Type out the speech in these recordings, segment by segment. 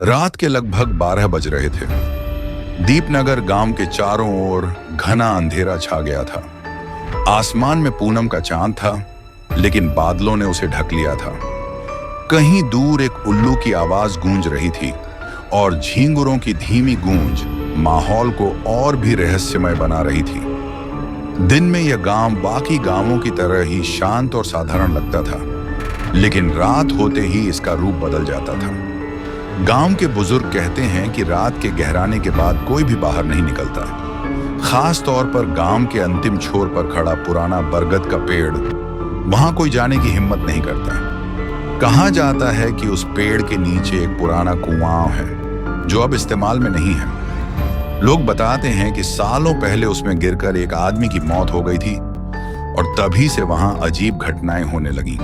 रात के लगभग 12 बज रहे थे। दीपनगर गांव के चारों ओर घना अंधेरा छा गया था। आसमान में पूनम का चांद था, लेकिन बादलों ने उसे ढक लिया था। कहीं दूर एक उल्लू की आवाज गूंज रही थी और झींगुरों की धीमी गूंज माहौल को और भी रहस्यमय बना रही थी। दिन में यह गांव बाकी गांवों की तरह ही शांत और साधारण लगता था, लेकिन रात होते ही इसका रूप बदल जाता था। गांव के बुजुर्ग कहते हैं कि रात के गहराने के बाद कोई भी बाहर नहीं निकलता। खास तौर पर गांव के अंतिम छोर पर खड़ा पुराना बरगद का पेड़, वहां कोई जाने की हिम्मत नहीं करता। कहा जाता है कि उस पेड़ के नीचे एक पुराना कुआं है जो अब इस्तेमाल में नहीं है। लोग बताते हैं कि सालों पहले उसमें गिरकर एक आदमी की मौत हो गई थी और तभी से वहां अजीब घटनाएं होने लगी।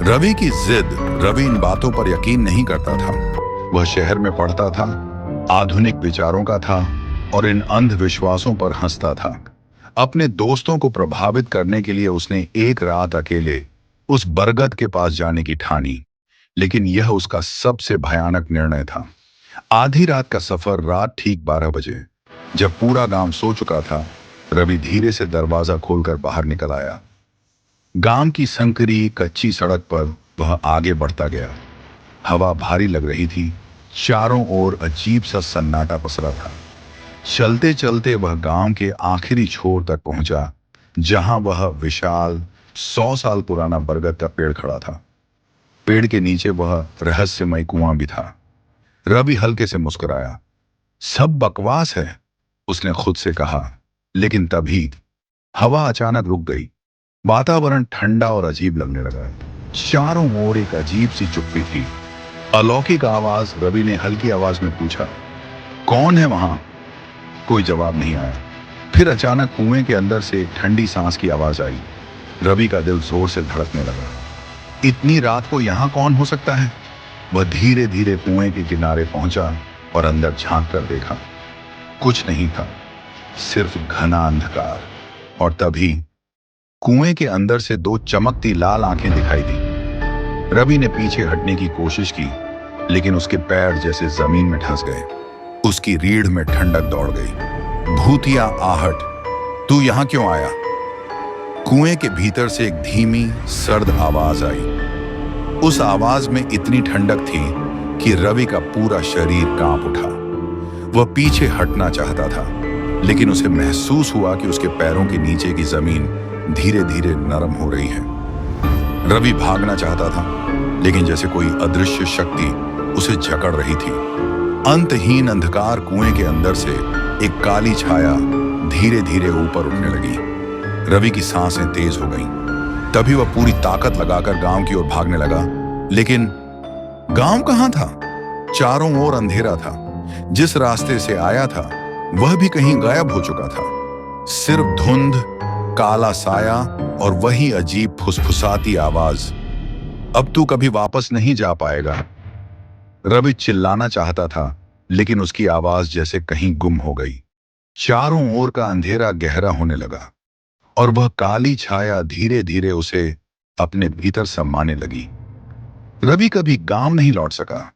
रवि की जिद। रवि इन बातों पर यकीन नहीं करता था। वह शहर में पढ़ता था, आधुनिक विचारों का था और इन अंधविश्वासों पर हंसता था। अपने दोस्तों को प्रभावित करने के लिए उसने एक रात अकेले उस बरगद के पास जाने की ठानी, लेकिन यह उसका सबसे भयानक निर्णय था। आधी रात का सफर। रात ठीक 12 बजे, जब पूरा गांव सो चुका था, रवि धीरे से दरवाजा खोलकर बाहर निकल आया। गांव की संकरी कच्ची सड़क पर वह आगे बढ़ता गया। हवा भारी लग रही थी, चारों ओर अजीब सा सन्नाटा पसरा था। चलते चलते वह गांव के आखिरी छोर तक पहुंचा, जहां वह विशाल 100 साल पुराना बरगद का पेड़ खड़ा था। पेड़ के नीचे वह रहस्यमय कुआं भी था। रवि हल्के से मुस्कुराया। सब बकवास है, उसने खुद से कहा, लेकिन तभी हवा अचानक रुक गई। वातावरण ठंडा और अजीब लगने लगा। चारों ओर एक अजीब सी चुप्पी थी। अलौकिक आवाज। रवि ने हल्की आवाज में पूछा, कौन है वहां? कोई जवाब नहीं आया। फिर अचानक कुएं के अंदर से एक ठंडी सांस की आवाज आई। रवि का दिल जोर से धड़कने लगा। इतनी रात को यहां कौन हो सकता है? वह धीरे धीरे कुएं के किनारे पहुंचा और अंदर झांक कर देखा। कुछ नहीं था, सिर्फ घना अंधकार। और तभी कुएं के अंदर से दो चमकती लाल आंखें दिखाई दी। रवि ने पीछे हटने की कोशिश की, लेकिन उसके पैर जैसे जमीन में धंस गए। उसकी रीढ़ में ठंडक दौड़ गई। भूतिया आहट, तू यहां क्यों आया? कुएं के भीतर से एक धीमी सर्द आवाज आई। उस आवाज में इतनी ठंडक थी कि रवि का पूरा शरीर कांप उठा। वह पीछे हटना चाहता था, लेकिन उसे महसूस हुआ कि उसके पैरों के नीचे की जमीन धीरे धीरे नरम हो रही है। रवि भागना चाहता था, लेकिन जैसे कोई अदृश्य शक्ति उसे जकड़ रही थी। अंतहीन अंधकार। कुएं के अंदर से एक काली छाया धीरे धीरे ऊपर उठने लगी। रवि की सांसें तेज हो गईं। तभी वह पूरी ताकत लगाकर गांव की ओर भागने लगा, लेकिन गांव कहां था? चारों ओर अंधेरा था। जिस रास्ते से आया था वह भी कहीं गायब हो चुका था। सिर्फ धुंध, काला साया और वही अजीब फुसफुसाती आवाज, अब तू कभी वापस नहीं जा पाएगा। रवि चिल्लाना चाहता था, लेकिन उसकी आवाज जैसे कहीं गुम हो गई। चारों ओर का अंधेरा गहरा होने लगा और वह काली छाया धीरे धीरे उसे अपने भीतर समाने लगी। रवि कभी गांव नहीं लौट सका।